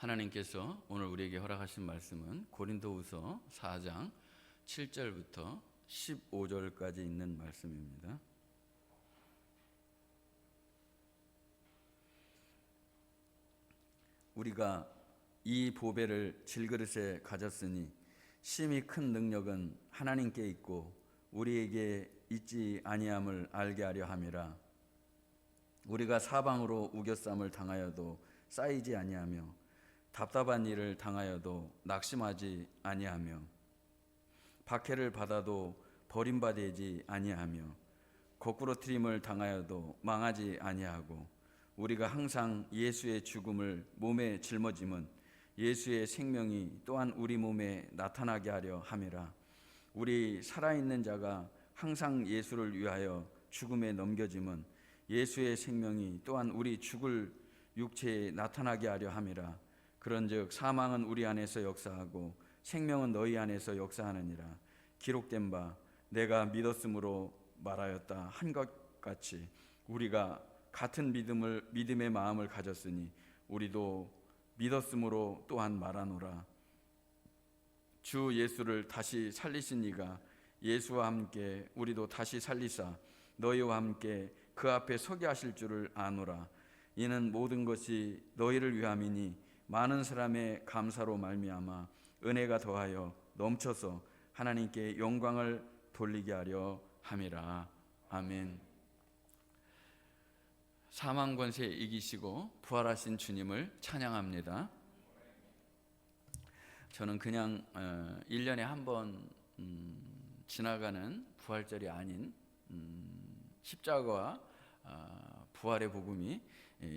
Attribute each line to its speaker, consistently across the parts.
Speaker 1: 하나님께서 오늘 우리에게 허락하신 말씀은 고린도후서 4장 7절부터 15절까지 있는 말씀입니다. 우리가 이 보배를 질그릇에 가졌으니 심히 큰 능력은 하나님께 있고 우리에게 있지 아니함을 알게 하려 함이라. 우리가 사방으로 우겨쌈을 당하여도 쌓이지 아니하며 답답한 일을 당하여도 낙심하지 아니하며 박해를 받아도 버림받지 아니하며 거꾸로 트림을 당하여도 망하지 아니하고 우리가 항상 예수의 죽음을 몸에 짊어짐은 예수의 생명이 또한 우리 몸에 나타나게 하려 함이라. 우리 살아있는 자가 항상 예수를 위하여 죽음에 넘겨짐은 예수의 생명이 또한 우리 죽을 육체에 나타나게 하려 함이라. 그런즉 사망은 우리 안에서 역사하고 생명은 너희 안에서 역사하느니라. 기록된 바 내가 믿었으므로 말하였다 한 것 같이 우리가 같은 믿음의 마음을 가졌으니 우리도 믿었으므로 또한 말하노라. 주 예수를 다시 살리신 이가 예수와 함께 우리도 다시 살리사 너희와 함께 그 앞에 서게 하실 줄을 아노라. 이는 모든 것이 너희를 위함이니 많은 사람의 감사로 말미암아 은혜가 더하여 넘쳐서 하나님께 영광을 돌리게 하려 함이라. 아멘. 사망 권세 이기시고 부활하신 주님을 찬양합니다. 저는 그냥 1년에 한 번 지나가는 부활절이 아닌 십자가와 부활의 복음이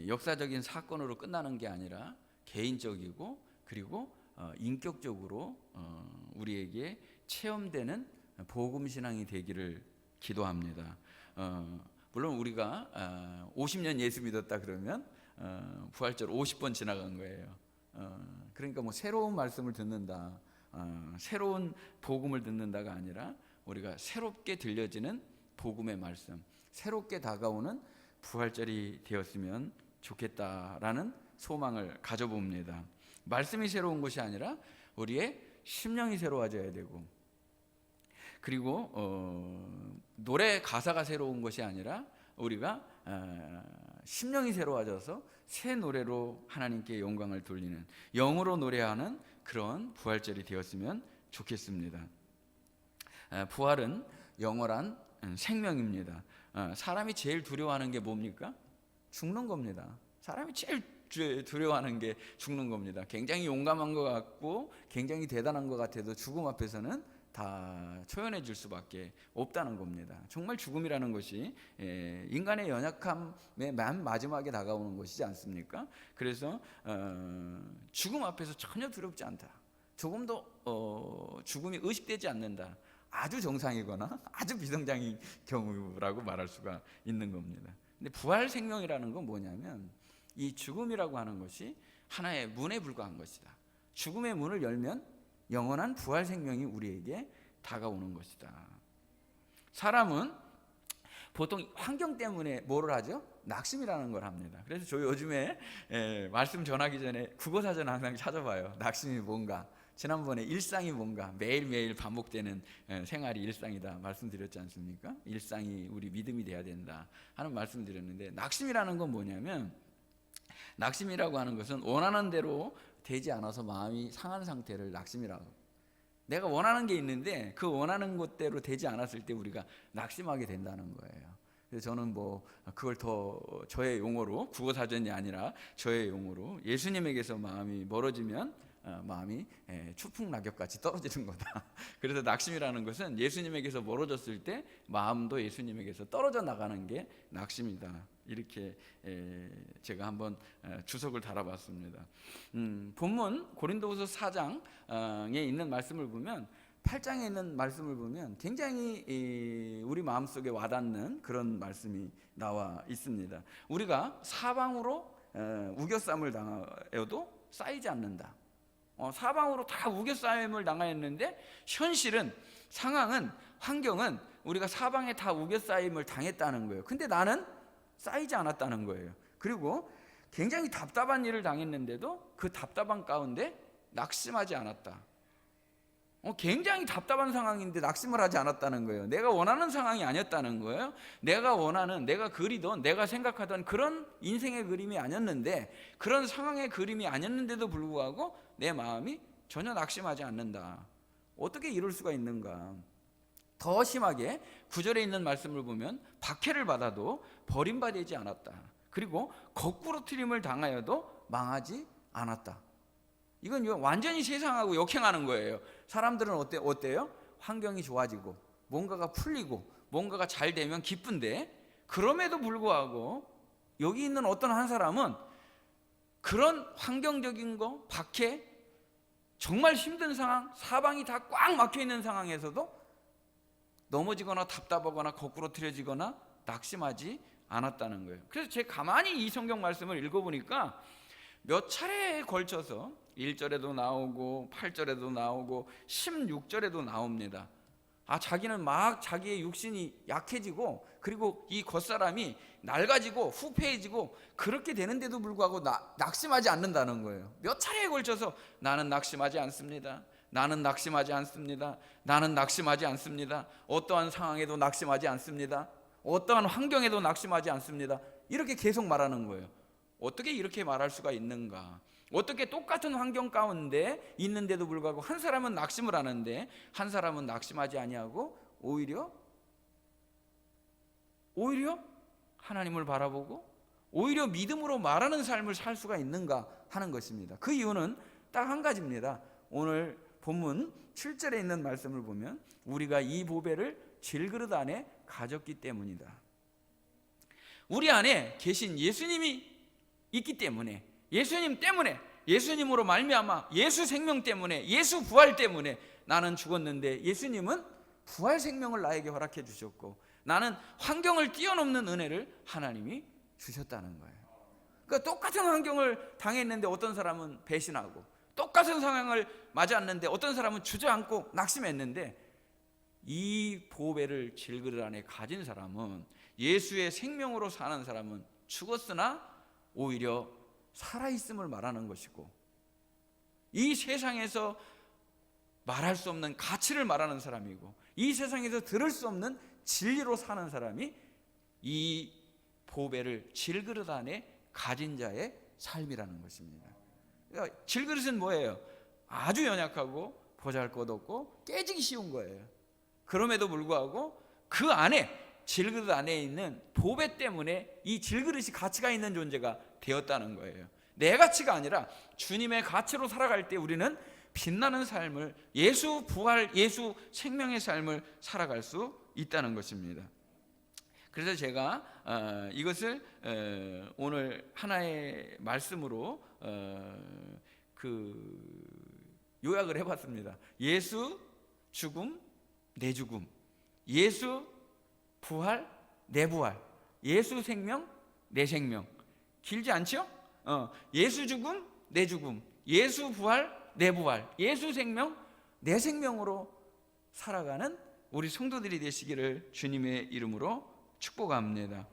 Speaker 1: 역사적인 사건으로 끝나는 게 아니라 개인적이고 그리고 인격적으로 우리에게 체험되는 복음 신앙이 되기를 기도합니다. 물론 우리가 50년 예수 믿었다 그러면 부활절 50번 지나간 거예요. 그러니까 뭐 새로운 말씀을 듣는다, 새로운 복음을 듣는다가 아니라 우리가 새롭게 들려지는 복음의 말씀, 새롭게 다가오는 부활절이 되었으면 좋겠다라는 소망을 가져봅니다. 말씀이 새로운 것이 아니라 우리의 심령이 새로워져야 되고, 그리고 노래 가사가 새로운 것이 아니라 우리가 심령이 새로워져서 새 노래로 하나님께 영광을 돌리는, 영으로 노래하는 그런 부활절이 되었으면 좋겠습니다. 부활은 영원한 생명입니다. 사람이 제일 두려워하는 게 뭡니까? 죽는 겁니다. 사람이 제일 두려워하는 게 죽는 겁니다. 굉장히 용감한 것 같고 굉장히 대단한 것 같아도 죽음 앞에서는 다 초연해질 수밖에 없다는 겁니다. 정말 죽음이라는 것이 인간의 연약함의 맨 마지막에 다가오는 것이지 않습니까? 그래서 죽음 앞에서 전혀 두렵지 않다. 조금도 죽음이 의식되지 않는다. 아주 정상이거나 아주 비정상인 경우라고 말할 수가 있는 겁니다. 근데 부활 생명이라는 건 뭐냐면 이 죽음이라고 하는 것이 하나의 문에 불과한 것이다. 죽음의 문을 열면 영원한 부활 생명이 우리에게 다가오는 것이다. 사람은 보통 환경 때문에 뭐를 하죠? 낙심이라는 걸 합니다. 그래서 저 요즘에 말씀 전하기 전에 국어사전 항상 찾아봐요. 낙심이 뭔가, 지난번에 일상이 뭔가, 매일매일 반복되는 생활이 일상이다 말씀드렸지 않습니까? 일상이 우리 믿음이 돼야 된다 하는 말씀드렸는데, 낙심이라는 건 뭐냐면, 낙심이라고 하는 것은 원하는 대로 되지 않아서 마음이 상한 상태를 낙심이라고. 내가 원하는 게 있는데 그 원하는 것대로 되지 않았을 때 우리가 낙심하게 된다는 거예요. 그래서 저는 뭐 그걸 더 저의 용어로, 국어사전이 아니라 저의 용어로, 예수님에게서 마음이 멀어지면 마음이 추풍낙엽같이 떨어지는 거다. 그래서 낙심이라는 것은 예수님에게서 멀어졌을 때 마음도 예수님에게서 떨어져 나가는 게 낙심이다. 이렇게 제가 한번 주석을 달아봤습니다. 본문 고린도후서 4장에 있는 말씀을 보면, 8장에 있는 말씀을 보면 굉장히 우리 마음속에 와닿는 그런 말씀이 나와 있습니다. 우리가 사방으로 우겨쌈을 당하여도 쌓이지 않는다. 사방으로 다 우겨싸임을 당하였는데 현실은, 상황은, 환경은 우리가 사방에 다 우겨싸임을 당했다는 거예요. 근데 나는 쌓이지 않았다는 거예요. 그리고 굉장히 답답한 일을 당했는데도 그 답답한 가운데 낙심하지 않았다. 굉장히 답답한 상황인데 낙심을 하지 않았다는 거예요. 내가 원하는 상황이 아니었다는 거예요. 내가 원하는, 내가 그리던, 내가 생각하던 그런 인생의 그림이 아니었는데, 그런 상황의 그림이 아니었는데도 불구하고 내 마음이 전혀 낙심하지 않는다. 어떻게 이럴 수가 있는가? 더 심하게 9절에 있는 말씀을 보면 박해를 받아도 버림받지 않았다. 그리고 거꾸로 트림을 당하여도 망하지 않았다. 이건 완전히 세상하고 역행하는 거예요. 사람들은 어때요? 환경이 좋아지고 뭔가가 풀리고 뭔가가 잘 되면 기쁜데, 그럼에도 불구하고 여기 있는 어떤 한 사람은 그런 환경적인 거, 박해, 정말 힘든 상황, 사방이 다 꽉 막혀 있는 상황에서도 넘어지거나 답답하거나 거꾸로 틀어지거나 낙심하지 않았다는 거예요. 그래서 제가 가만히 이 성경 말씀을 읽어보니까 몇 차례에 걸쳐서 1절에도 나오고 8절에도 나오고 16절에도 나옵니다. 자기는 막 자기의 육신이 약해지고, 그리고 이 겉사람이 낡아지고 후패해지고 그렇게 되는데도 불구하고 낙심하지 않는다는 거예요. 몇 차례에 걸쳐서 나는 낙심하지 않습니다. 나는 낙심하지 않습니다. 나는 낙심하지 않습니다. 어떠한 상황에도 낙심하지 않습니다. 어떠한 환경에도 낙심하지 않습니다. 이렇게 계속 말하는 거예요. 어떻게 이렇게 말할 수가 있는가? 어떻게 똑같은 환경 가운데 있는데도 불구하고 한 사람은 낙심을 하는데 한 사람은 낙심하지 아니하고 오히려 하나님을 바라보고 오히려 믿음으로 말하는 삶을 살 수가 있는가 하는 것입니다. 그 이유는 딱 한 가지입니다. 오늘 본문 7절에 있는 말씀을 보면 우리가 이 보배를 질그릇 안에 가졌기 때문이다. 우리 안에 계신 예수님이 있기 때문에, 예수님 때문에, 예수님으로 말미암아 예수 생명 때문에, 예수 부활 때문에 나는 죽었는데 예수님은 부활 생명을 나에게 허락해 주셨고, 나는 환경을 뛰어넘는 은혜를 하나님이 주셨다는 거예요. 그러니까 똑같은 환경을 당했는데 어떤 사람은 배신하고, 똑같은 상황을 맞았는데 어떤 사람은 주저앉고 낙심했는데, 이 보배를 질그릇 안에 가진 사람은, 예수의 생명으로 사는 사람은 죽었으나 오히려 살아있음을 말하는 것이고, 이 세상에서 말할 수 없는 가치를 말하는 사람이고, 이 세상에서 들을 수 없는 진리로 사는 사람이 이 보배를 질그릇 안에 가진 자의 삶이라는 것입니다. 그러니까 질그릇은 뭐예요? 아주 연약하고 보잘것없고 깨지기 쉬운 거예요. 그럼에도 불구하고 그 안에, 질그릇 안에 있는 보배 때문에 이 질그릇이 가치가 있는 존재가 되었다는 거예요. 내 가치가 아니라 주님의 가치로 살아갈 때 우리는 빛나는 삶을, 예수 부활, 예수 생명의 삶을 살아갈 수 있다는 것입니다. 그래서 제가 이것을 오늘 하나의 말씀으로 요약을 해봤습니다. 예수 죽음 내 죽음, 예수 부활 내 부활, 예수 생명 내 생명. 길지 않죠? 예수 죽음 내 죽음, 예수 부활 내 부활, 예수 생명 내 생명으로 살아가는 우리 성도들이 되시기를 주님의 이름으로 축복합니다.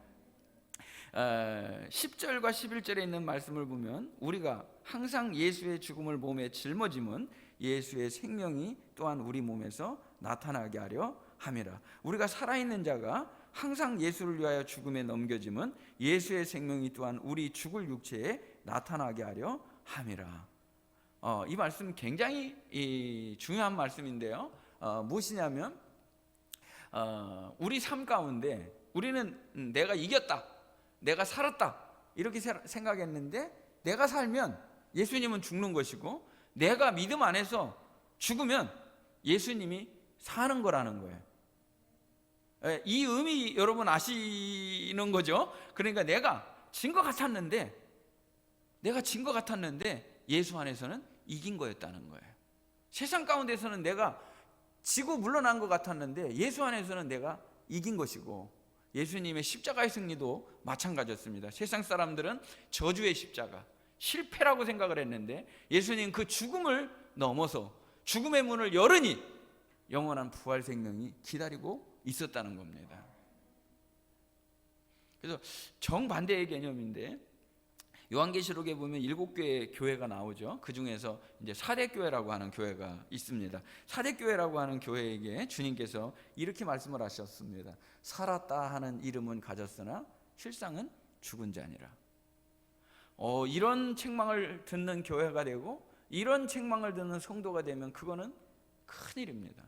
Speaker 1: 10절과 11절에 있는 말씀을 보면 우리가 항상 예수의 죽음을 몸에 짊어짐은 예수의 생명이 또한 우리 몸에서 나타나게 하려 함이라. 우리가 살아있는 자가 항상 예수를 위하여 죽음에 넘겨짐은 예수의 생명이 또한 우리 죽을 육체에 나타나게 하려 함이라. 이 말씀 굉장히 중요한 말씀인데요. 무엇이냐면 우리 삶 가운데 우리는 내가 이겼다, 내가 살았다 이렇게 생각했는데, 내가 살면 예수님은 죽는 것이고, 내가 믿음 안에서 죽으면 예수님이 사는 거라는 거예요. 이 의미 여러분 아시는 거죠? 그러니까 내가 진 것 같았는데 예수 안에서는 이긴 거였다는 거예요. 세상 가운데서는 내가 지고 물러난 것 같았는데 예수 안에서는 내가 이긴 것이고, 예수님의 십자가의 승리도 마찬가지였습니다. 세상 사람들은 저주의 십자가, 실패라고 생각을 했는데 예수님 그 죽음을 넘어서 죽음의 문을 열으니 영원한 부활 생명이 기다리고 있었다는 겁니다. 그래서 정반대의 개념인데, 요한계시록에 보면 7개의 교회가 나오죠. 그 중에서 이제 사대교회라고 하는 교회가 있습니다. 사대교회라고 하는 교회에게 주님께서 이렇게 말씀을 하셨습니다. 살았다 하는 이름은 가졌으나 실상은 죽은 자니라. 이런 책망을 듣는 교회가 되고 이런 책망을 듣는 성도가 되면 그거는 큰일입니다.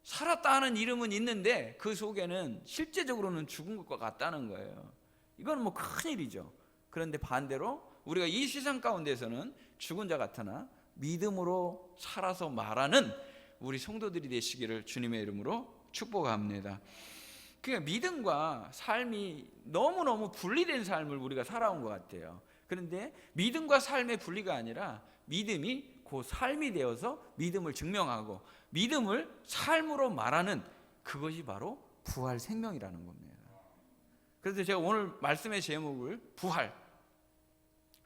Speaker 1: 살았다 하는 이름은 있는데 그 속에는 실제적으로는 죽은 것과 같다는 거예요. 이건 뭐 큰일이죠. 그런데 반대로 우리가 이 세상 가운데서는 죽은 자 같으나 믿음으로 살아서 말하는 우리 성도들이 되시기를 주님의 이름으로 축복합니다. 그러니까 믿음과 삶이 너무너무 분리된 삶을 우리가 살아온 것 같아요. 그런데 믿음과 삶의 분리가 아니라 믿음이 그 삶이 되어서 믿음을 증명하고 믿음을 삶으로 말하는 그것이 바로 부활 생명이라는 겁니다. 그래서 제가 오늘 말씀의 제목을 부활,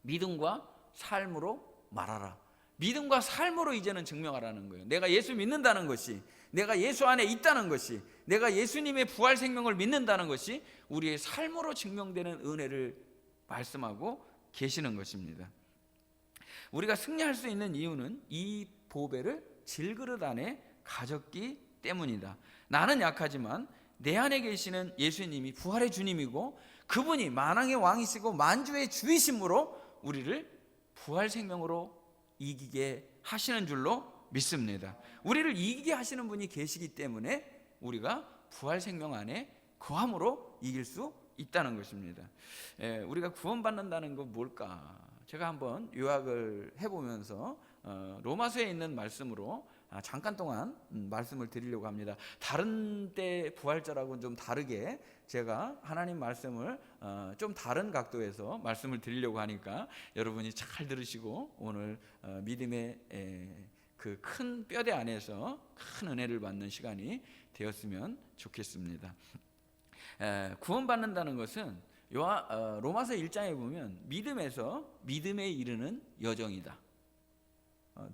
Speaker 1: 믿음과 삶으로 말하라. 믿음과 삶으로 이제는 증명하라는 거예요. 내가 예수 믿는다는 것이, 내가 예수 안에 있다는 것이, 내가 예수님의 부활 생명을 믿는다는 것이 우리의 삶으로 증명되는 은혜를 말씀하고 계시는 것입니다. 우리가 승리할 수 있는 이유는 이 보배를 질그릇 안에 가졌기 때문이다. 나는 약하지만 내 안에 계시는 예수님이 부활의 주님이고 그분이 만왕의 왕이시고 만주의 주이심으로 우리를 부활 생명으로 이기게 하시는 줄로 믿습니다. 우리를 이기게 하시는 분이 계시기 때문에 우리가 부활 생명 안에 거함으로 이길 수 있다는 것입니다. 우리가 구원받는다는 건 뭘까? 제가 한번 요약을 해보면서 로마서에 있는 말씀으로 잠깐 동안 말씀을 드리려고 합니다. 다른 때 부활절하고는 좀 다르게 제가 하나님 말씀을 좀 다른 각도에서 말씀을 드리려고 하니까 여러분이 잘 들으시고 오늘 믿음의 그 큰 뼈대 안에서 큰 은혜를 받는 시간이 되었으면 좋겠습니다. 구원받는다는 것은 로마서 1장에 보면 믿음에서 믿음에 이르는 여정이다.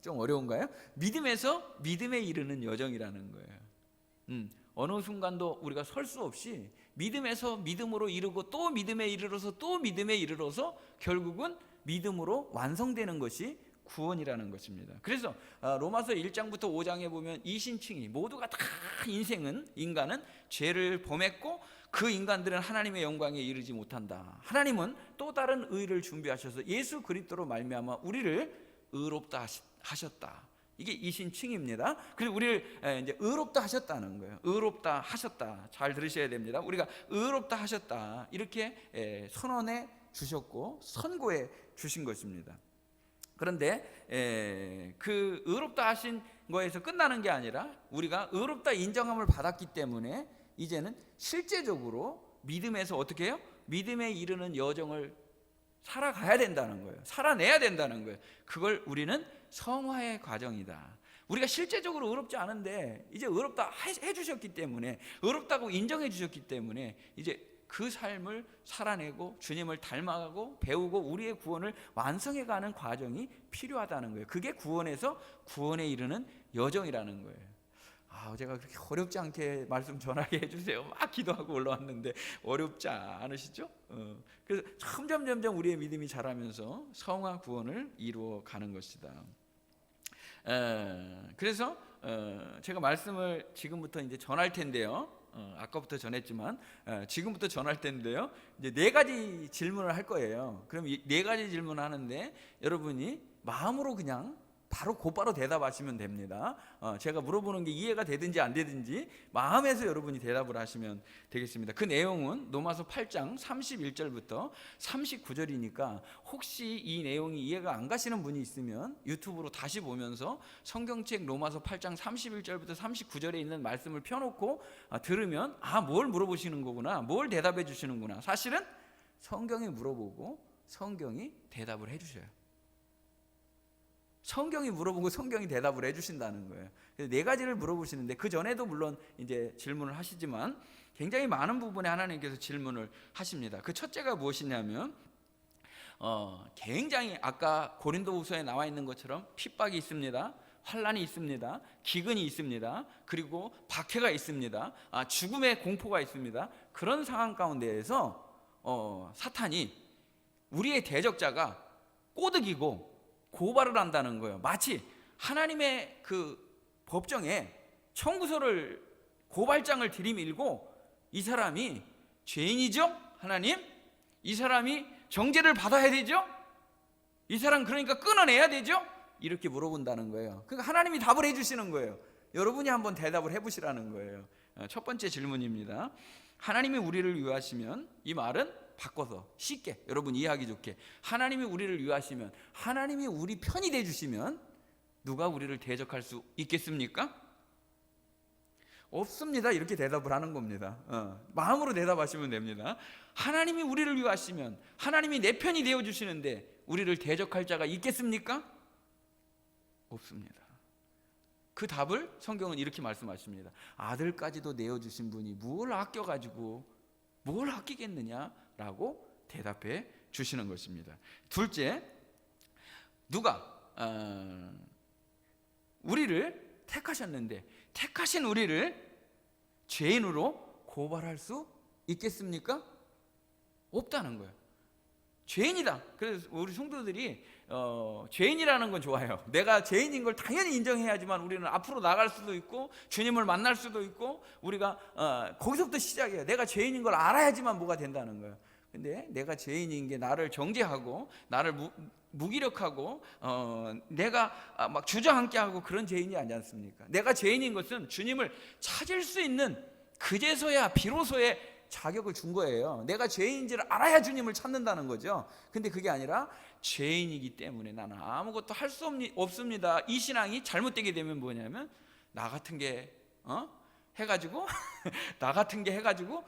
Speaker 1: 좀 어려운가요? 믿음에서 믿음에 이르는 여정이라는 거예요. 어느 순간도 우리가 설 수 없이 믿음에서 믿음으로 이르고 또 믿음에 이르러서 또 믿음에 이르러서 결국은 믿음으로 완성되는 것이 구원이라는 것입니다. 그래서 로마서 1장부터 5장에 보면 이신칭이 모두가 다 인간은 죄를 범했고 그 인간들은 하나님의 영광에 이르지 못한다. 하나님은 또 다른 의를 준비하셔서 예수 그리스도로 말미암아 우리를 의롭다 하셨다. 이게 이신칭입니다. 그래서 우리를 이제 의롭다 하셨다는 거예요. 의롭다 하셨다. 잘 들으셔야 됩니다. 우리가 의롭다 하셨다. 이렇게 선언해 주셨고 선고해 주신 것입니다. 그런데 그 의롭다 하신 거에서 끝나는 게 아니라 우리가 의롭다 인정함을 받았기 때문에 이제는 실제적으로 믿음에서 어떻게 해요? 믿음에 이르는 여정을 살아가야 된다는 거예요. 살아내야 된다는 거예요. 그걸 우리는 성화의 과정이다. 우리가 실제적으로 의롭지 않은데 이제 의롭다 해주셨기 때문에, 의롭다고 인정해 주셨기 때문에 이제 그 삶을 살아내고 주님을 닮아가고 배우고 우리의 구원을 완성해가는 과정이 필요하다는 거예요. 그게 구원에서 구원에 이르는 여정이라는 거예요. 제가 그렇게 어렵지 않게 말씀 전하게 해주세요. 막 기도하고 올라왔는데 어렵지 않으시죠? 그래서 점점 우리의 믿음이 자라면서 성화 구원을 이루어가는 것이다. 그래서 제가 말씀을 지금부터 이제 전할 텐데요. 아까부터 전했지만 지금부터 전할 텐데요. 이제 4가지 질문을 할 거예요. 그럼 이 4가지 질문을 하는데 여러분이 마음으로 그냥 곧바로 대답하시면 됩니다. 제가 물어보는 게 이해가 되든지 안 되든지 마음에서 여러분이 대답을 하시면 되겠습니다. 그 내용은 로마서 8장 31절부터 39절이니까 혹시 이 내용이 이해가 안 가시는 분이 있으면 유튜브로 다시 보면서 성경책 로마서 8장 31절부터 39절에 있는 말씀을 펴놓고 들으면 뭘 물어보시는 거구나, 뭘 대답해 주시는구나. 사실은 성경이 물어보고 성경이 대답을 해 주셔요. 성경이 물어보고 성경이 대답을 해주신다는 거예요. 그래서 4가지를 물어보시는데 그 전에도 물론 이제 질문을 하시지만 굉장히 많은 부분에 하나님께서 질문을 하십니다. 그 첫째가 무엇이냐면 굉장히 아까 고린도후서에 나와 있는 것처럼 핍박이 있습니다. 환란이 있습니다. 기근이 있습니다. 그리고 박해가 있습니다. 죽음의 공포가 있습니다. 그런 상황 가운데에서 사탄이 우리의 대적자가 꼬드기고 고발을 한다는 거예요. 마치 하나님의 그 법정에 청구서를, 고발장을 들이밀고 이 사람이 죄인이죠? 하나님, 이 사람이 정죄를 받아야 되죠? 이 사람 그러니까 끊어내야 되죠? 이렇게 물어본다는 거예요. 그러니까 하나님이 답을 해주시는 거예요. 여러분이 한번 대답을 해보시라는 거예요. 첫 번째 질문입니다. 하나님이 우리를 위하시면, 이 말은 바꿔서 쉽게 여러분 이해하기 좋게, 하나님이 우리를 위하시면, 하나님이 우리 편이 돼주시면 누가 우리를 대적할 수 있겠습니까? 없습니다. 이렇게 대답을 하는 겁니다. 마음으로 대답하시면 됩니다. 하나님이 우리를 위하시면, 하나님이 내 편이 되어주시는데 우리를 대적할 자가 있겠습니까? 없습니다. 그 답을 성경은 이렇게 말씀하십니다. 아들까지도 내어주신 분이 뭘 아껴가지고 뭘 아끼겠느냐라고 대답해 주시는 것입니다. 둘째, 누가 우리를 택하셨는데 택하신 우리를 죄인으로 고발할 수 있겠습니까? 없다는 거예요. 죄인이다. 그래서 우리 성도들이 죄인이라는 건 좋아요. 내가 죄인인 걸 당연히 인정해야지만 우리는 앞으로 나갈 수도 있고 주님을 만날 수도 있고, 우리가 거기서부터 시작이에요. 내가 죄인인 걸 알아야지만 뭐가 된다는 거예요. 근데 내가 죄인인 게 나를 정죄하고 나를 무기력하고 내가 막 주저앉게 하고 그런 죄인이 아니지 않습니까? 내가 죄인인 것은 주님을 찾을 수 있는 그제서야 비로소의 자격을 준 거예요. 내가 죄인인지를 알아야 주님을 찾는다는 거죠. 근데 그게 아니라 죄인이기 때문에 나는 아무것도 할 수 없습니다. 이 신앙이 잘못되게 되면 뭐냐면 나 같은 게 해가지고 나 같은 게 해가지고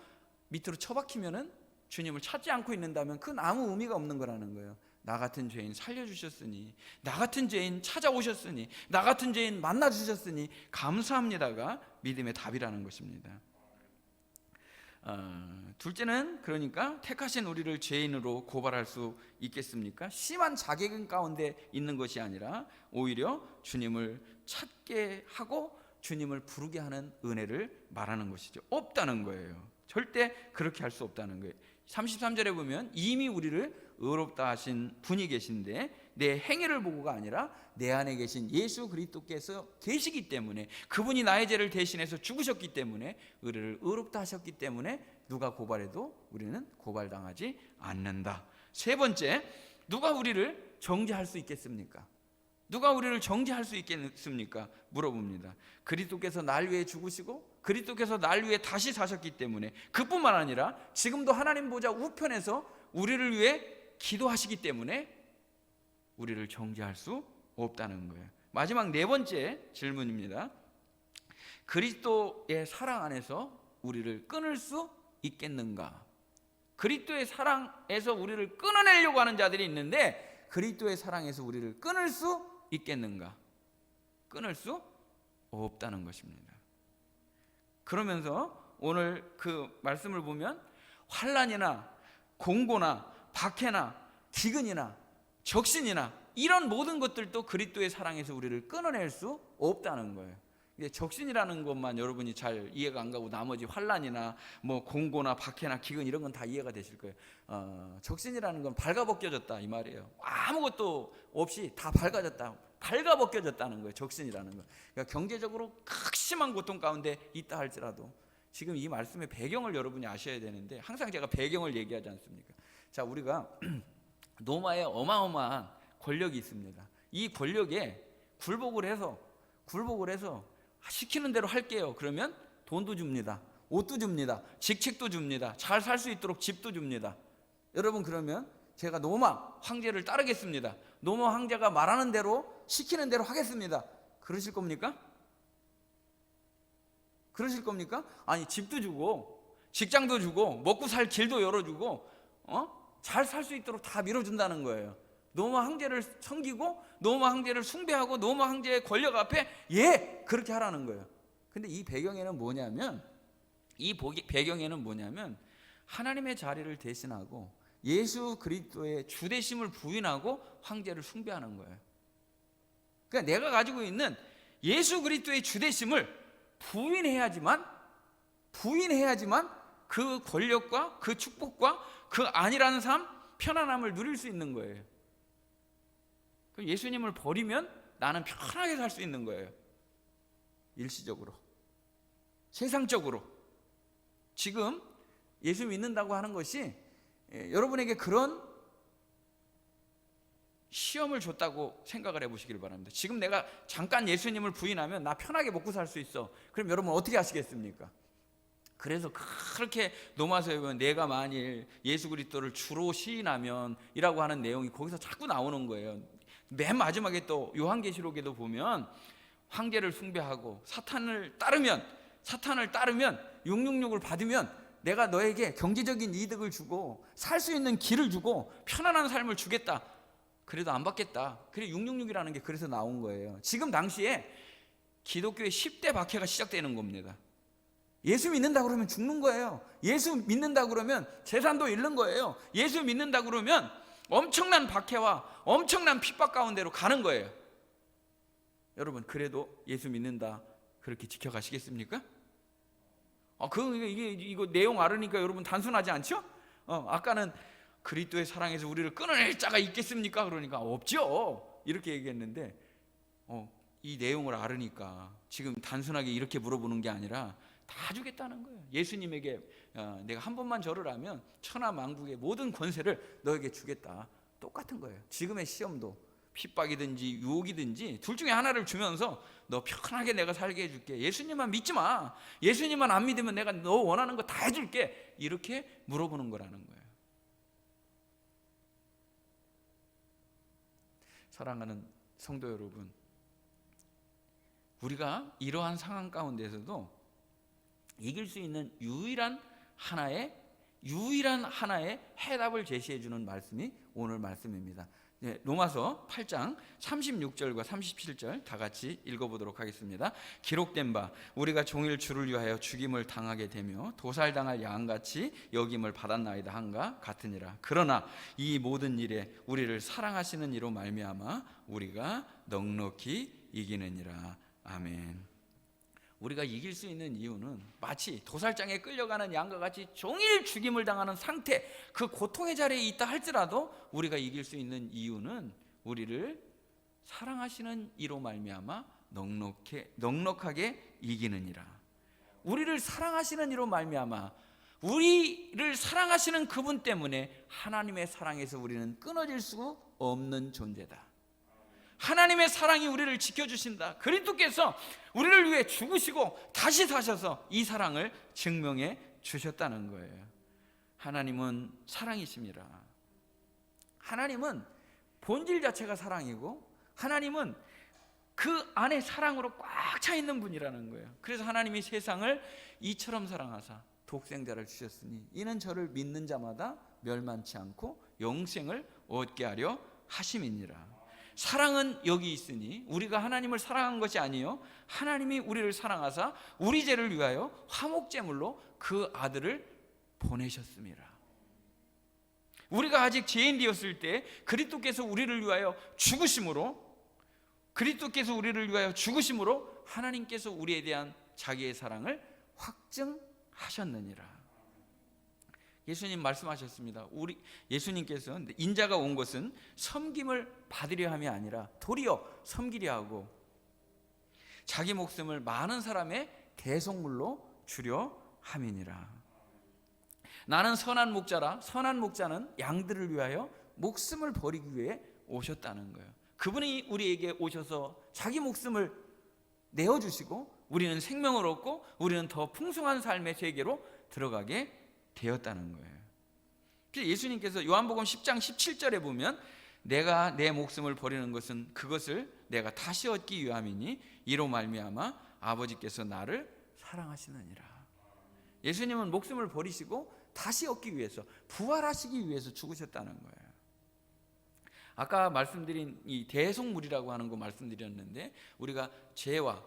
Speaker 1: 밑으로 처박히면은 주님을 찾지 않고 있는다면 그건 아무 의미가 없는 거라는 거예요. 나 같은 죄인 살려주셨으니, 나 같은 죄인 찾아오셨으니, 나 같은 죄인 만나주셨으니 감사합니다가 믿음의 답이라는 것입니다. 둘째는 그러니까 택하신 우리를 죄인으로 고발할 수 있겠습니까? 심한 자괴감 가운데 있는 것이 아니라 오히려 주님을 찾게 하고 주님을 부르게 하는 은혜를 말하는 것이죠. 없다는 거예요. 절대 그렇게 할 수 없다는 거예요. 33절에 보면 이미 우리를 의롭다 하신 분이 계신데 내 행위를 보고가 아니라 내 안에 계신 예수 그리스도께서 계시기 때문에, 그분이 나의 죄를 대신해서 죽으셨기 때문에, 우리를 의롭다 하셨기 때문에 누가 고발해도 우리는 고발당하지 않는다. 세 번째, 누가 우리를 정죄할 수 있겠습니까? 누가 우리를 정죄할 수 있겠습니까? 물어봅니다. 그리스도께서 날 위해 죽으시고 그리스도께서 날 위해 다시 사셨기 때문에, 그뿐만 아니라 지금도 하나님 보좌 우편에서 우리를 위해 기도하시기 때문에 우리를 정죄할 수 없다는 거예요. 마지막 네 번째 질문입니다. 그리스도의 사랑 안에서 우리를 끊을 수 있겠는가? 그리스도의 사랑에서 우리를 끊어내려고 하는 자들이 있는데 그리스도의 사랑에서 우리를 끊을 수 있겠는가? 끊을 수 없다는 것입니다. 그러면서 오늘 그 말씀을 보면 환난이나 공고나 박해나 기근이나 적신이나 이런 모든 것들도 그리스도의 사랑에서 우리를 끊어낼 수 없다는 거예요. 적신이라는 것만 여러분이 잘 이해가 안 가고 나머지 환난이나 뭐 공고나 박해나 기근 이런 건 다 이해가 되실 거예요. 적신이라는 건 발가벗겨졌다 이 말이에요. 아무것도 없이 다 발가벗겨졌다는 거예요. 적신이라는 건. 그러니까 경제적으로 극심한 고통 가운데 있다 할지라도, 지금 이 말씀의 배경을 여러분이 아셔야 되는데 항상 제가 배경을 얘기하지 않습니까? 자, 우리가 로마에 어마어마한 권력이 있습니다. 이 권력에 굴복을 해서 시키는 대로 할게요. 그러면 돈도 줍니다. 옷도 줍니다. 직책도 줍니다. 잘 살 수 있도록 집도 줍니다. 여러분, 그러면 제가 로마 황제를 따르겠습니다. 로마 황제가 말하는 대로 시키는 대로 하겠습니다. 그러실 겁니까? 그러실 겁니까? 아니, 집도 주고 직장도 주고 먹고 살 길도 열어주고 잘 살 수 있도록 다 밀어준다는 거예요. 로마 황제를 섬기고 로마 황제를 숭배하고 로마 황제의 권력 앞에 그렇게 하라는 거예요. 근데 이 배경에는 뭐냐면 하나님의 자리를 대신하고 예수 그리스도의 주되심을 부인하고 황제를 숭배하는 거예요. 그러니까 내가 가지고 있는 예수 그리스도의 주되심을 부인해야지만 그 권력과 그 축복과 그 아니라는 삶, 편안함을 누릴 수 있는 거예요. 그럼 예수님을 버리면 나는 편하게 살 수 있는 거예요. 일시적으로, 세상적으로. 지금 예수 믿는다고 하는 것이 여러분에게 그런 시험을 줬다고 생각을 해보시길 바랍니다. 지금 내가 잠깐 예수님을 부인하면 나 편하게 먹고 살 수 있어. 그럼 여러분 어떻게 하시겠습니까? 그래서 그렇게 로마서에 보면 내가 만일 예수 그리스도를 주로 시인하면 이라고 하는 내용이 거기서 자꾸 나오는 거예요. 맨 마지막에 또 요한계시록에도 보면 황제를 숭배하고 사탄을 따르면 666을 받으면 내가 너에게 경제적인 이득을 주고 살 수 있는 길을 주고 편안한 삶을 주겠다. 그래도 안 받겠다. 그래 666이라는 게 그래서 나온 거예요. 지금 당시에 기독교의 10대 박해가 시작되는 겁니다. 예수 믿는다 그러면 죽는 거예요. 예수 믿는다 그러면 재산도 잃는 거예요. 예수 믿는다 그러면 엄청난 박해와 엄청난 핍박 가운데로 가는 거예요. 여러분, 그래도 예수 믿는다 그렇게 지켜가시겠습니까? 이거 내용 알으니까 여러분 단순하지 않죠? 아까는 그리스도의 사랑에서 우리를 끊어낼 자가 있겠습니까? 그러니까 없죠. 이렇게 얘기했는데 이 내용을 알으니까 지금 단순하게 이렇게 물어보는 게 아니라 다 주겠다는 거예요. 예수님에게 내가 한 번만 절을 하면 천하 만국의 모든 권세를 너에게 주겠다. 똑같은 거예요. 지금의 시험도 핍박이든지 유혹이든지 둘 중에 하나를 주면서 너 편하게 내가 살게 해줄게. 예수님만 믿지 마. 예수님만 안 믿으면 내가 너 원하는 거 다 해줄게. 이렇게 물어보는 거라는 거예요. 사랑하는 성도 여러분, 우리가 이러한 상황 가운데서도 이길 수 있는 유일한 하나의 해답을 제시해 주는 말씀이 오늘 말씀입니다. 로마서 8장 36절과 37절 다 같이 읽어보도록 하겠습니다. 기록된 바 우리가 종일 주를 위하여 죽임을 당하게 되며 도살당할 양같이 여김을 받았나이다 한가 같으니라. 그러나 이 모든 일에 우리를 사랑하시는 이로 말미암아 우리가 넉넉히 이기느니라. 아멘. 우리가 이길 수 있는 이유는 마치 도살장에 끌려가는 양과 같이 종일 죽임을 당하는 상태, 그 고통의 자리에 있다 할지라도 우리가 이길 수 있는 이유는 우리를 사랑하시는 이로 말미암아 넉넉하게 이기느니라. 우리를 사랑하시는 이로 말미암아, 우리를 사랑하시는 그분 때문에 하나님의 사랑에서 우리는 끊어질 수 없는 존재다. 하나님의 사랑이 우리를 지켜주신다. 그리스도께서 우리를 위해 죽으시고 다시 사셔서 이 사랑을 증명해 주셨다는 거예요. 하나님은 사랑이십니다. 하나님은 본질 자체가 사랑이고 하나님은 그 안에 사랑으로 꽉 차 있는 분이라는 거예요. 그래서 하나님이 세상을 이처럼 사랑하사 독생자를 주셨으니 이는 저를 믿는 자마다 멸망치 않고 영생을 얻게 하려 하심이니라. 사랑은 여기 있으니 우리가 하나님을 사랑한 것이 아니요 하나님이 우리를 사랑하사 우리 죄를 위하여 화목제물로 그 아들을 보내셨습니다. 우리가 아직 죄인 되었을 때 그리스도께서 우리를 위하여 죽으심으로 하나님께서 우리에 대한 자기의 사랑을 확증하셨느니라. 예수님 말씀하셨습니다. 예수님께서 인자가 온 것은 섬김을 받으려 함이 아니라 도리어 섬기려 하고 자기 목숨을 많은 사람의 대속물로 주려 함이니라. 나는 선한 목자라. 선한 목자는 양들을 위하여 목숨을 버리기 위해 오셨다는 거예요. 그분이 우리에게 오셔서 자기 목숨을 내어주시고 우리는 생명을 얻고 우리는 더 풍성한 삶의 세계로 들어가게 되었다는 거예요. 그래서 예수님께서 요한복음 10장 17절에 보면 내가 내 목숨을 버리는 것은 그것을 내가 다시 얻기 위함이니 이로 말미암아 아버지께서 나를 사랑하시느니라. 예수님은 목숨을 버리시고 다시 얻기 위해서, 부활하시기 위해서 죽으셨다는 거예요. 아까 말씀드린 이 대속물이라고 하는 거 말씀드렸는데 우리가 죄와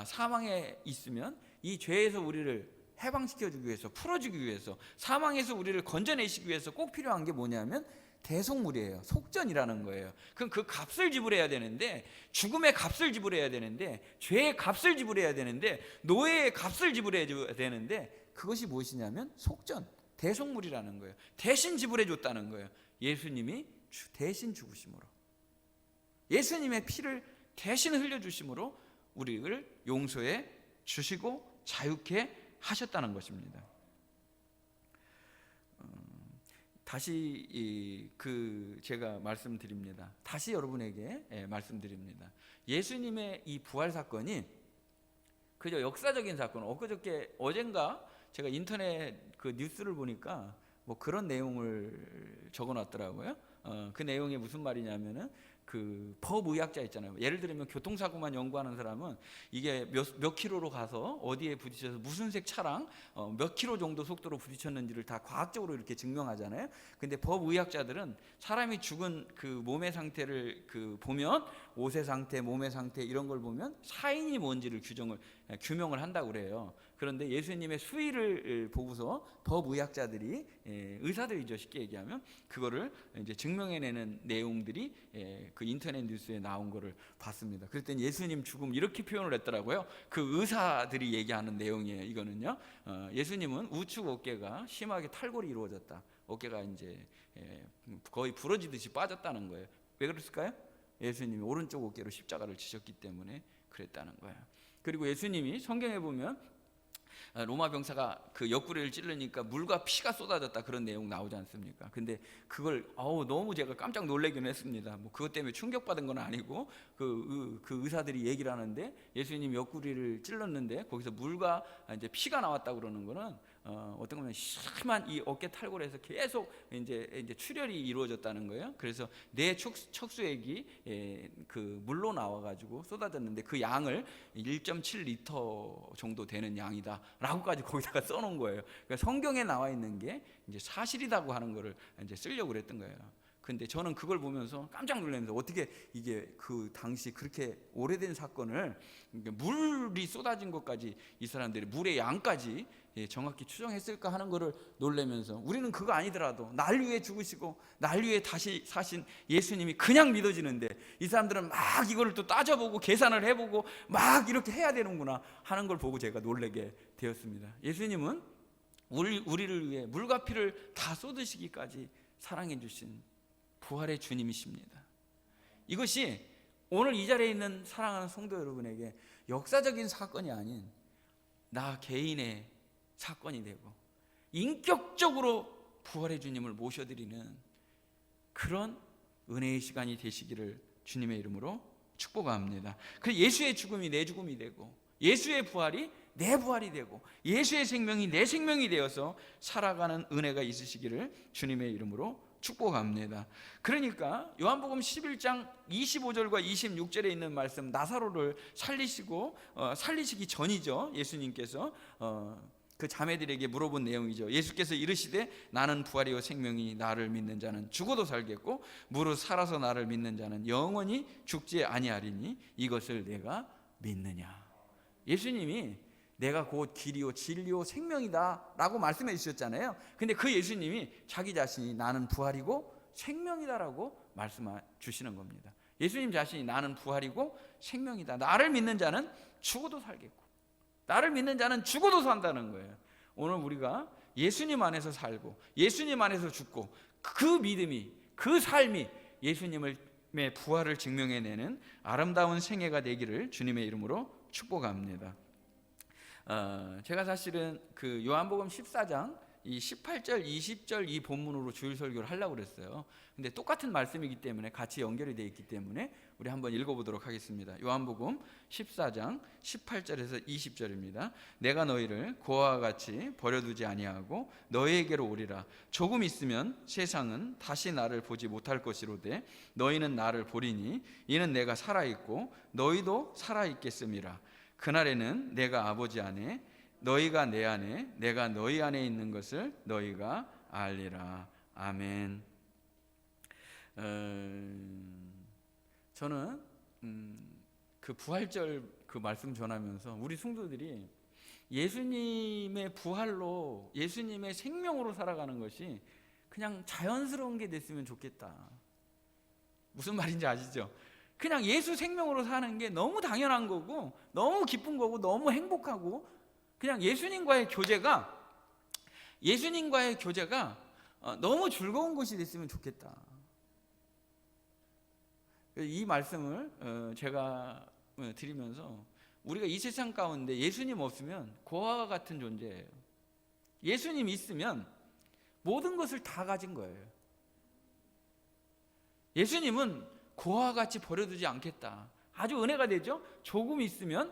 Speaker 1: 사망에 있으면 이 죄에서 우리를 해방시켜주기 위해서, 풀어주기 위해서, 사망에서 우리를 건져내시기 위해서 꼭 필요한 게 뭐냐면 대속물이에요. 속전이라는 거예요. 그럼 그 값을 지불해야 되는데, 죽음의 값을 지불해야 되는데, 죄의 값을 지불해야 되는데, 노예의 값을 지불해야 되는데, 그것이 무엇이냐면 속전, 대속물이라는 거예요. 대신 지불해 줬다는 거예요. 예수님이 대신 죽으심으로, 예수님의 피를 대신 흘려주심으로 우리를 용서해 주시고 자유케 하셨다는 것입니다. 다시 제가 말씀드립니다. 다시 여러분에게 말씀드립니다. 예수님의 이 부활 사건이 그저 역사적인 사건. 어젠가 제가 인터넷 그 뉴스를 보니까 뭐 그런 내용을 적어놨더라고요. 그 내용이 무슨 말이냐면은 그 법의학자 있잖아요. 예를 들면 교통사고만 연구하는 사람은 이게 몇 킬로로 가서 어디에 부딪혀서 무슨 색 차랑 몇 킬로 정도 속도로 부딪혔는지를 다 과학적으로 이렇게 증명하잖아요. 근데 법의학자들은 사람이 죽은 그 몸의 상태를 보면 옷의 상태, 몸의 상태 이런 걸 보면 사인이 뭔지를 규명을 한다고 그래요. 그런데 예수님의 수의를 보고서 법의학자들이, 의사들이죠, 쉽게 얘기하면, 그거를 이제 증명해내는 내용들이 그 인터넷 뉴스에 나온 거를 봤습니다. 그랬더니 예수님 죽음 이렇게 표현을 했더라고요. 그 의사들이 얘기하는 내용이에요. 이거는요, 예수님은 우측 어깨가 심하게 탈골이 이루어졌다. 어깨가 이제 거의 부러지듯이 빠졌다는 거예요. 왜 그랬을까요? 예수님이 오른쪽 어깨로 십자가를 지셨기 때문에 그랬다는 거예요. 그리고 예수님이 성경에 보면 로마 병사가 그 옆구리를 찌르니까 물과 피가 쏟아졌다, 그런 내용 나오지 않습니까? 근데 그걸 너무 제가 깜짝 놀라긴 했습니다. 뭐 그것 때문에 충격받은 건 아니고 그 의사들이 얘기를 하는데 예수님 옆구리를 찔렀는데 거기서 물과 이제 피가 나왔다 그러는 거는 어떤 거면 심한 이 어깨 탈골에서 계속 이제 출혈이 이루어졌다는 거예요. 그래서 내 척수액이 그 물로 나와가지고 쏟아졌는데 그 양을 1.7리터 정도 되는 양이다라고까지 거기다가 써놓은 거예요. 그러니까 성경에 나와 있는 게 이제 사실이라고 하는 거를 이제 쓰려고 그랬던 거예요. 근데 저는 그걸 보면서 깜짝 놀랐는데 어떻게 이게 그 당시 그렇게 오래된 사건을 물이 쏟아진 것까지 이 사람들이 물의 양까지 정확히 추정했을까 하는 거를 놀라면서, 우리는 그거 아니더라도 날 위해 죽으시고 날 위해 다시 사신 예수님이 그냥 믿어지는데 이 사람들은 막 이거를 또 따져보고 계산을 해보고 막 이렇게 해야 되는구나 하는 걸 보고 제가 놀라게 되었습니다. 예수님은 우리를 위해 물과 피를 다 쏟으시기까지 사랑해 주신 부활의 주님이십니다. 이것이 오늘 이 자리에 있는 사랑하는 성도 여러분에게 역사적인 사건이 아닌 나 개인의 사건이 되고 인격적으로 부활의 주님을 모셔드리는 그런 은혜의 시간이 되시기를 주님의 이름으로 축복합니다. 그래서 예수의 죽음이 내 죽음이 되고 예수의 부활이 내 부활이 되고 예수의 생명이 내 생명이 되어서 살아가는 은혜가 있으시기를 주님의 이름으로 축복합니다. 그러니까 요한복음 11장 25절과 26절에 있는 말씀, 나사로를 살리시기 전이죠. 예수님께서 그 자매들에게 물어본 내용이죠. 예수께서 이르시되 나는 부활이요 생명이, 나를 믿는 자는 죽어도 살겠고 무릇 살아서 나를 믿는 자는 영원히 죽지 아니하리니 이것을 내가 믿느냐. 예수님이 내가 곧 길이요 진리요 생명이다 라고 말씀해 주셨잖아요. 근데 그 예수님이 자기 자신이 나는 부활이고 생명이다라고 말씀해 주시는 겁니다. 예수님 자신이 나는 부활이고 생명이다, 나를 믿는 자는 죽어도 살겠고 나를 믿는 자는 죽어도 산다는 거예요. 오늘 우리가 예수님 안에서 살고 예수님 안에서 죽고 그 믿음이, 그 삶이 예수님의 부활을 증명해내는 아름다운 생애가 되기를 주님의 이름으로 축복합니다. 제가 사실은 그 요한복음 14장 이 18절 20절 이 본문으로 주일 설교를 하려고 그랬어요. 근데 똑같은 말씀이기 때문에 같이 연결이 되어 있기 때문에 우리 한번 읽어보도록 하겠습니다. 요한복음 14장 18절에서 20절입니다. 내가 너희를 고아와 같이 버려두지 아니하고 너희에게로 오리라. 조금 있으면 세상은 다시 나를 보지 못할 것이로되 너희는 나를 보리니 이는 내가 살아있고 너희도 살아있겠음이라. 그날에는 내가 아버지 안에 너희가 내 안에 내가 너희 안에 있는 것을 너희가 알리라. 아멘. 저는 그 부활절 그 말씀 전하면서 우리 성도들이 예수님의 부활로 예수님의 생명으로 살아가는 것이 그냥 자연스러운 게 됐으면 좋겠다. 무슨 말인지 아시죠? 그냥 예수 생명으로 사는 게 너무 당연한 거고 너무 기쁜 거고 너무 행복하고 그냥 예수님과의 교제가 너무 즐거운 것이 됐으면 좋겠다. 이 말씀을 제가 드리면서 우리가 이 세상 가운데 예수님 없으면 고아와 같은 존재예요. 예수님 있으면 모든 것을 다 가진 거예요. 예수님은 고아와 같이 버려두지 않겠다. 아주 은혜가 되죠. 조금 있으면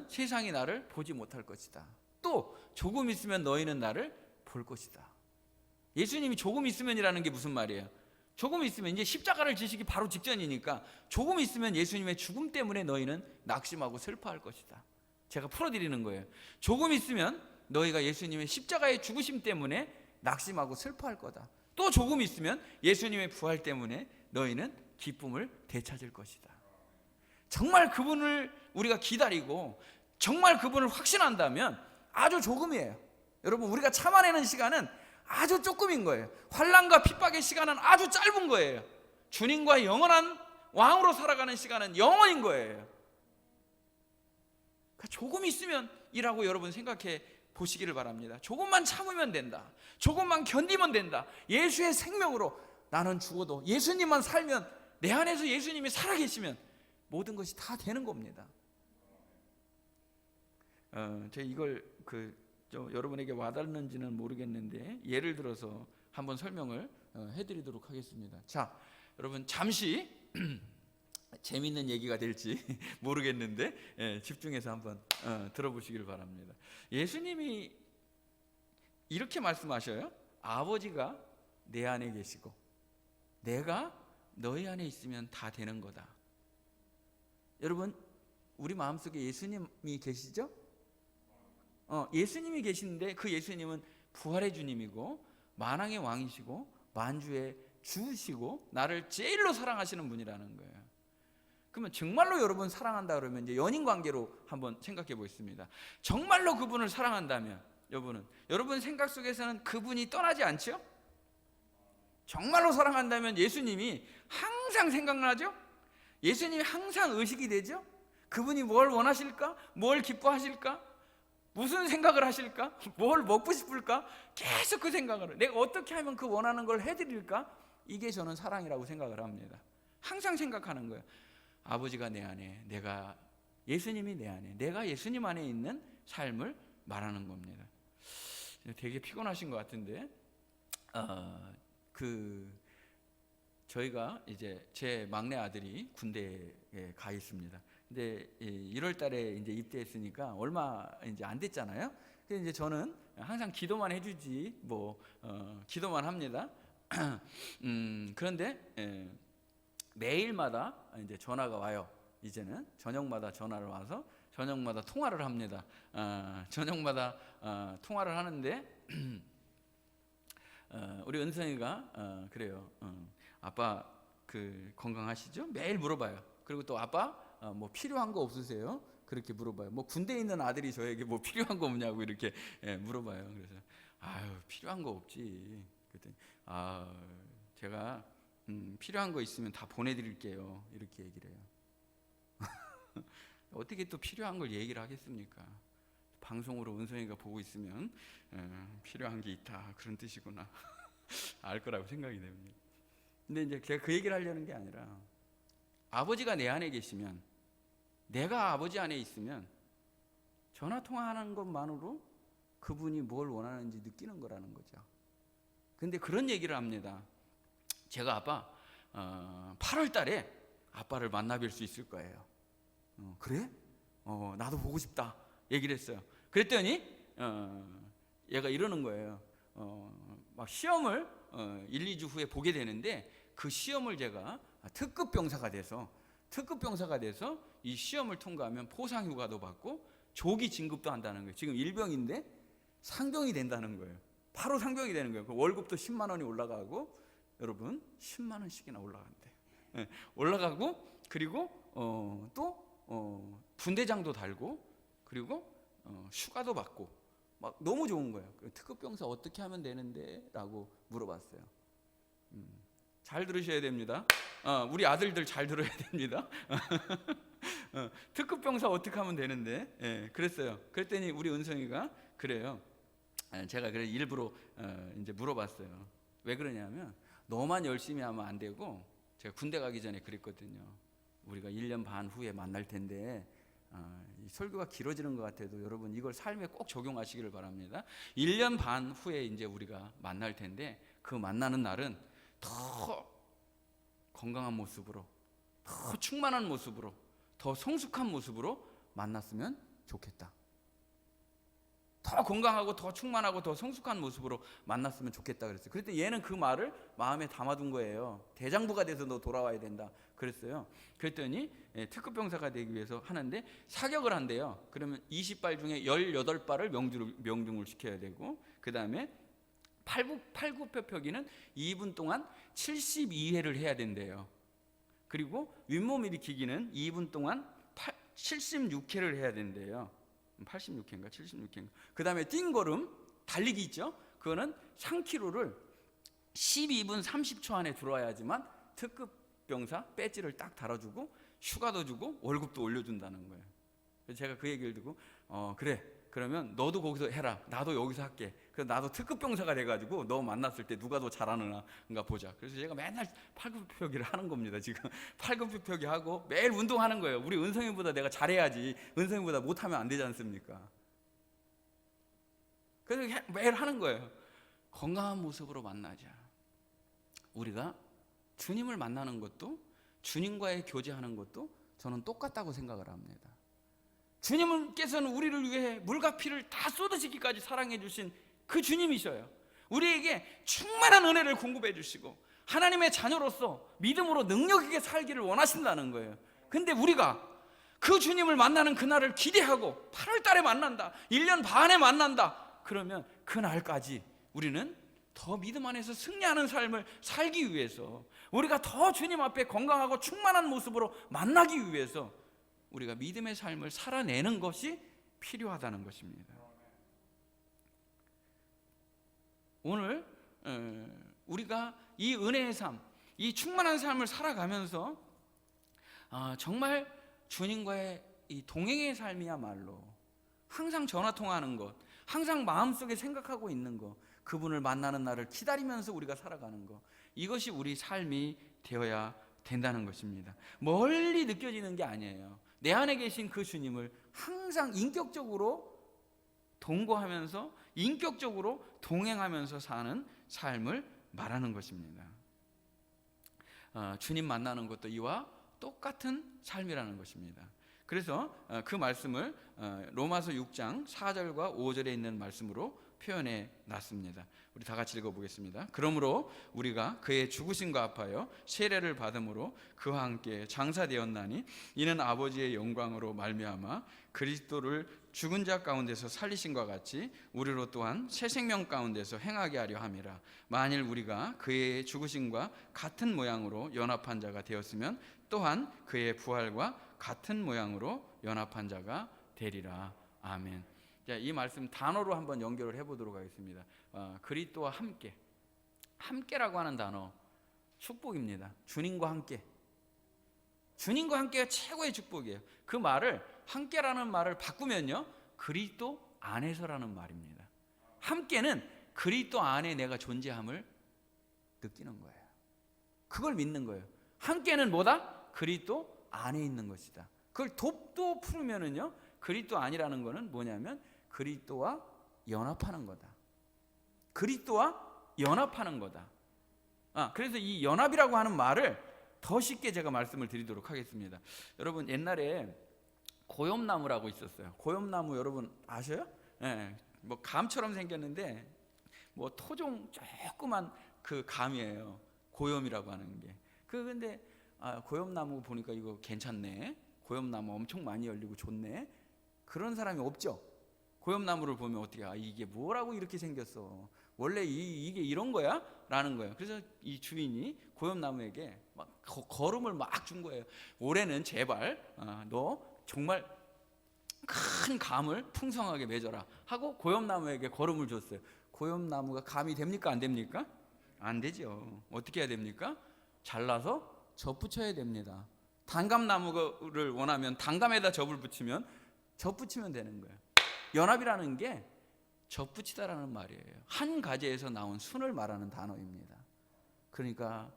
Speaker 1: 세상이 나를 보지 못할 것이다. 또 조금 있으면 너희는 나를 볼 것이다. 예수님이 조금 있으면이라는 게 무슨 말이에요? 조금 있으면 이제 십자가를 지시기 바로 직전이니까 조금 있으면 예수님의 죽음 때문에 너희는 낙심하고 슬퍼할 것이다. 제가 풀어드리는 거예요. 조금 있으면 너희가 예수님의 십자가의 죽으심 때문에 낙심하고 슬퍼할 거다. 또 조금 있으면 예수님의 부활 때문에 너희는 기쁨을 되찾을 것이다. 정말 그분을 우리가 기다리고 정말 그분을 확신한다면 아주 조금이에요. 여러분, 우리가 참아내는 시간은 아주 조금인 거예요. 환난과 핍박의 시간은 아주 짧은 거예요. 주님과 영원한 왕으로 살아가는 시간은 영원인 거예요. 그러니까 조금 있으면 이라고 여러분 생각해 보시기를 바랍니다. 조금만 참으면 된다. 조금만 견디면 된다. 예수의 생명으로 나는 죽어도 예수님만 살면, 내 안에서 예수님이 살아계시면 모든 것이 다 되는 겁니다. 제가 이걸 여러분에게 와닿는지는 모르겠는데 예를 들어서 한번 설명을 해드리도록 하겠습니다. 자, 여러분 잠시 재밌는 얘기가 될지 모르겠는데 집중해서 한번 들어보시길 바랍니다. 예수님이 이렇게 말씀하셔요. 아버지가 내 안에 계시고 내가 너희 안에 있으면 다 되는 거다. 여러분, 우리 마음속에 예수님이 계시죠? 예수님이 계시는데 그 예수님은 부활의 주님이고 만왕의 왕이시고 만주의 주시고 나를 제일로 사랑하시는 분이라는 거예요. 그러면 정말로 여러분 사랑한다 그러면 이제 연인 관계로 한번 생각해 보겠습니다. 정말로 그분을 사랑한다면 여러분 생각 속에서는 그분이 떠나지 않죠? 정말로 사랑한다면 예수님이 항상 생각나죠? 예수님이 항상 의식이 되죠? 그분이 뭘 원하실까? 뭘 기뻐하실까? 무슨 생각을 하실까? 뭘 먹고 싶을까? 계속 그 생각을, 내가 어떻게 하면 그 원하는 걸 해드릴까? 이게 저는 사랑이라고 생각을 합니다. 항상 생각하는 거예요. 아버지가 내 안에, 예수님이 내 안에, 내가 예수님 안에 있는 삶을 말하는 겁니다. 되게 피곤하신 것 같은데 저희가 이제 제 막내 아들이 군대에 가 있습니다. 근데 1월 달에 이제 입대했으니까 얼마 이제 안 됐잖아요. 근데 이제 저는 항상 기도만 해주지 기도만 합니다. 그런데 매일마다 이제 전화가 와요. 이제는 저녁마다 전화를 와서 저녁마다 통화를 합니다. 저녁마다 통화를 하는데 우리 은성이가 그래요. 아빠 건강하시죠? 매일 물어봐요. 그리고 또 아빠 뭐 필요한 거 없으세요? 그렇게 물어봐요. 군대에 있는 아들이 저에게 뭐 필요한 거 없냐고 이렇게 물어봐요. 그래서 필요한 거 없지. 그랬더니 제가 필요한 거 있으면 다 보내드릴게요. 이렇게 얘기를 해요. 어떻게 또 필요한 걸 얘기를 하겠습니까? 방송으로 은성이가 보고 있으면 필요한 게 있다 그런 뜻이구나 알 거라고 생각이 됩니다. 근데 이제 제가 그 얘기를 하려는 게 아니라 아버지가 내 안에 계시면, 내가 아버지 안에 있으면 전화 통화하는 것만으로 그분이 뭘 원하는지 느끼는 거라는 거죠. 근데 그런 얘기를 합니다. 제가 아빠 8월 달에 아빠를 만나 뵐 수 있을 거예요. 그래? 나도 보고 싶다 얘기를 했어요. 그랬더니 얘가 이러는 거예요. 막 시험을 1, 2주 후에 보게 되는데 그 시험을 제가 특급 병사가 돼서 이 시험을 통과하면 포상휴가도 받고 조기 진급도 한다는 거예요. 지금 일병인데 상병이 된다는 거예요. 바로 상병이 되는 거예요. 월급도 10만 원이 올라가고, 여러분 10만 원씩이나 올라간대요. 올라가고, 그리고 또 분대장도 달고, 그리고 휴가도 받고, 막 너무 좋은 거예요. 특급 병사 어떻게 하면 되는데? 라고 물어봤어요. 잘 들으셔야 됩니다. 우리 아들들 잘 들어야 됩니다. 특급 병사 어떻게 하면 되는데? 그랬어요. 그랬더니 우리 은성이가 그래요. 제가 그래서 일부러 이제 물어봤어요. 왜 그러냐면 너만 열심히 하면 안 되고, 제가 군대 가기 전에 그랬거든요. 우리가 1년 반 후에 만날 텐데 이 설교가 길어지는 것 같아도 여러분 이걸 삶에 꼭 적용하시기를 바랍니다. 1년 반 후에 이제 우리가 만날 텐데, 그 만나는 날은 더 건강한 모습으로, 더 충만한 모습으로, 더 성숙한 모습으로 만났으면 좋겠다. 더 건강하고 더 충만하고 더 성숙한 모습으로 만났으면 좋겠다 그랬어요. 그랬더니 얘는 그 말을 마음에 담아둔 거예요. 대장부가 돼서 너 돌아와야 된다 그랬어요. 그랬더니 특급병사가 되기 위해서 하는데 사격을 한대요. 그러면 20발 중에 18발을 명중을 시켜야 되고, 그 다음에 팔굽혀펴기는 2분 동안 72회를 해야 된대요. 그리고 윗몸 일으키기는 2분 동안 76회를 해야 된대요. 86회인가 76회인가. 그 다음에 띵걸음, 달리기 있죠. 그거는 3km를 12분 30초 안에 들어와야지만 특급병사 배지를 딱 달아주고 휴가도 주고 월급도 올려준다는 거예요. 그래서 제가 그 얘기를 듣고 그래, 그러면 너도 거기서 해라, 나도 여기서 할게. 그래서 나도 특급병사가 돼가지고 너 만났을 때 누가 더 잘하는가 보자. 그래서 제가 맨날 팔굽혀펴기를 하는 겁니다. 지금 팔굽혀펴기 하고 매일 운동하는 거예요. 우리 은성이보다 내가 잘해야지, 은성이보다 못하면 안 되지 않습니까? 그래서 매일 하는 거예요. 건강한 모습으로 만나자. 우리가 주님을 만나는 것도, 주님과의 교제하는 것도 저는 똑같다고 생각을 합니다. 주님께서는 우리를 위해 물과 피를 다 쏟으시기까지 사랑해 주신 그 주님이셔요. 우리에게 충만한 은혜를 공급해 주시고 하나님의 자녀로서 믿음으로 능력 있게 살기를 원하신다는 거예요. 근데 우리가 그 주님을 만나는 그날을 기대하고 8월 달에 만난다, 1년 반에 만난다, 그러면 그날까지 우리는 더 믿음 안에서 승리하는 삶을 살기 위해서, 우리가 더 주님 앞에 건강하고 충만한 모습으로 만나기 위해서 우리가 믿음의 삶을 살아내는 것이 필요하다는 것입니다. 오늘 우리가 이 은혜의 삶, 이 충만한 삶을 살아가면서 정말 주님과의 이 동행의 삶이야말로 항상 전화통화하는 것, 항상 마음속에 생각하고 있는 것, 그분을 만나는 날을 기다리면서 우리가 살아가는 것, 이것이 우리 삶이 되어야 된다는 것입니다. 멀리 느껴지는 게 아니에요. 내 안에 계신 그 주님을 항상 인격적으로 동거하면서, 인격적으로 동행하면서 사는 삶을 말하는 것입니다. 주님 만나는 것도 이와 똑같은 삶이라는 것입니다. 그래서 그 말씀을 로마서 6장 4절과 5절에 있는 말씀으로 표현해 놨습니다. 우리 다 같이 읽어보겠습니다. 그러므로 우리가 그의 죽으심과 합하여 세례를 받음으로 그와 함께 장사되었나니 이는 아버지의 영광으로 말미암아 그리스도를 죽은 자 가운데서 살리신과 같이 우리로 또한 새 생명 가운데서 행하게 하려 함이라. 만일 우리가 그의 죽으심과 같은 모양으로 연합한 자가 되었으면 또한 그의 부활과 같은 모양으로 연합한 자가 되리라. 아멘. 자, 이 말씀 단어로 한번 연결을 해보도록 하겠습니다. 그리스도와 함께, 함께라고 하는 단어 축복입니다. 주님과 함께, 주님과 함께가 최고의 축복이에요. 그 말을, 함께라는 말을 바꾸면요, 그리스도 안에서라는 말입니다. 함께는 그리스도 안에 내가 존재함을 느끼는 거예요. 그걸 믿는 거예요. 함께는 뭐다? 그리스도 안에 있는 것이다. 그걸 돕도 풀으면은요, 그리스도 아니라는 거는 뭐냐면 그리스도와 연합하는 거다. 그리스도와 연합하는 거다. 그래서 이 연합이라고 하는 말을 더 쉽게 제가 말씀을 드리도록 하겠습니다. 여러분, 옛날에 고염나무라고 있었어요. 고염나무 여러분 아셔요? 네, 뭐 감처럼 생겼는데 뭐 토종 조그만 그 감이에요. 고염이라고 하는 게. 근데 고염나무 보니까 이거 괜찮네. 고염나무 엄청 많이 열리고 좋네. 그런 사람이 없죠. 고염나무를 보면 어떻게, 이게 뭐라고 이렇게 생겼어, 원래 이게 이런 거야? 라는 거예요. 그래서 이 주인이 고염나무에게 막 거름을 막 준 거예요. 올해는 제발 너 정말 큰 감을 풍성하게 맺어라 하고 고염나무에게 거름을 줬어요. 고염나무가 감이 됩니까? 안 됩니까? 안 되죠. 어떻게 해야 됩니까? 잘라서 접 붙여야 됩니다. 단감나무를 원하면 단감에다 접을 붙이면 접 붙이면 되는 거예요. 연합이라는 게 접붙이다라는 말이에요. 한 가지에서 나온 순을 말하는 단어입니다. 그러니까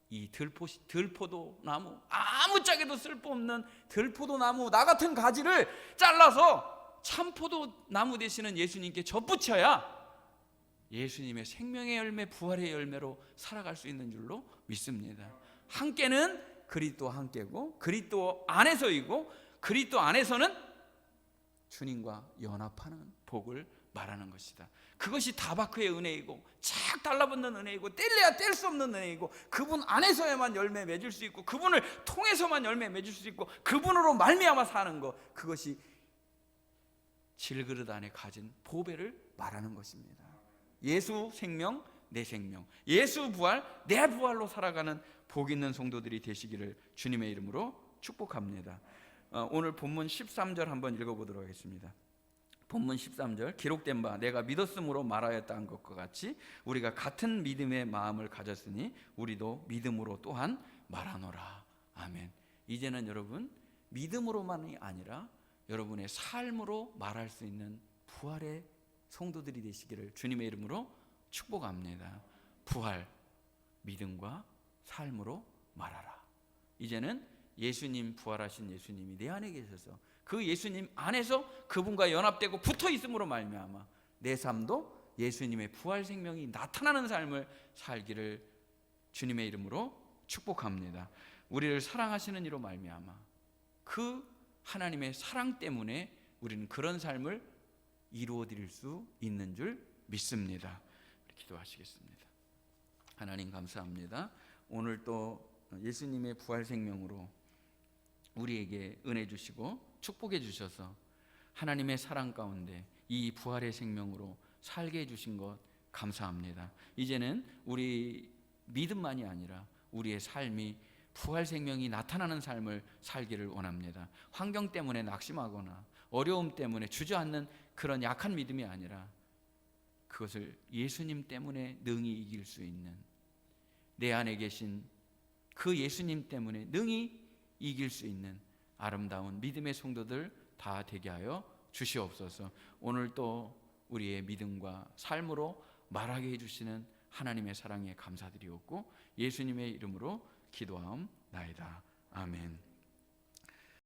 Speaker 1: 이 들포도 나무, 아무짝에도 쓸모없는 들포도 나무, 나 같은 가지를 잘라서 참포도 나무 되시는 예수님께 접붙여야 예수님의 생명의 열매, 부활의 열매로 살아갈 수 있는 줄로 믿습니다. 함께는 그리스도 함께고, 그리스도 안에서이고, 그리스도 안에서는 주님과 연합하는 복을 말하는 것이다. 그것이 다바크의 은혜이고, 착 달라붙는 은혜이고, 뗄래야 뗄 수 없는 은혜이고, 그분 안에서야만 열매 맺을 수 있고, 그분을 통해서만 열매 맺을 수 있고, 그분으로 말미암아 사는 것, 그것이 질그릇 안에 가진 보배를 말하는 것입니다. 예수 생명, 내 생명, 예수 부활, 내 부활로 살아가는 복 있는 성도들이 되시기를 주님의 이름으로 축복합니다. 오늘 본문 13절 한번 읽어보도록 하겠습니다. 본문 13절, 기록된 바 내가 믿었으므로 말하였다 한 것과 같이 우리가 같은 믿음의 마음을 가졌으니 우리도 믿음으로 또한 말하노라. 아멘. 이제는 여러분 믿음으로만이 아니라 여러분의 삶으로 말할 수 있는 부활의 성도들이 되시기를 주님의 이름으로 축복합니다. 부활, 믿음과 삶으로 말하라. 이제는 예수님, 부활하신 예수님이 내 안에 계셔서 그 예수님 안에서 그분과 연합되고 붙어 있음으로 말미암아 내 삶도 예수님의 부활 생명이 나타나는 삶을 살기를 주님의 이름으로 축복합니다. 우리를 사랑하시는 이로 말미암아 그 하나님의 사랑 때문에 우리는 그런 삶을 이루어 드릴 수 있는 줄 믿습니다. 기도하시겠습니다. 하나님 감사합니다. 오늘 또 예수님의 부활 생명으로 우리에게 은혜 주시고 축복해 주셔서 하나님의 사랑 가운데 이 부활의 생명으로 살게 해주신 것 감사합니다. 이제는 우리 믿음만이 아니라 우리의 삶이 부활 생명이 나타나는 삶을 살기를 원합니다. 환경 때문에 낙심하거나 어려움 때문에 주저앉는 그런 약한 믿음이 아니라 그것을 예수님 때문에 능히 이길 수 있는, 내 안에 계신 그 예수님 때문에 능히 이길 수 있는 아름다운 믿음의 성도들 다 되게 하여 주시옵소서. 오늘 또 우리의 믿음과 삶으로 말하게 해주시는 하나님의 사랑에 감사드리옵고 예수님의 이름으로 기도하옵나이다. 아멘.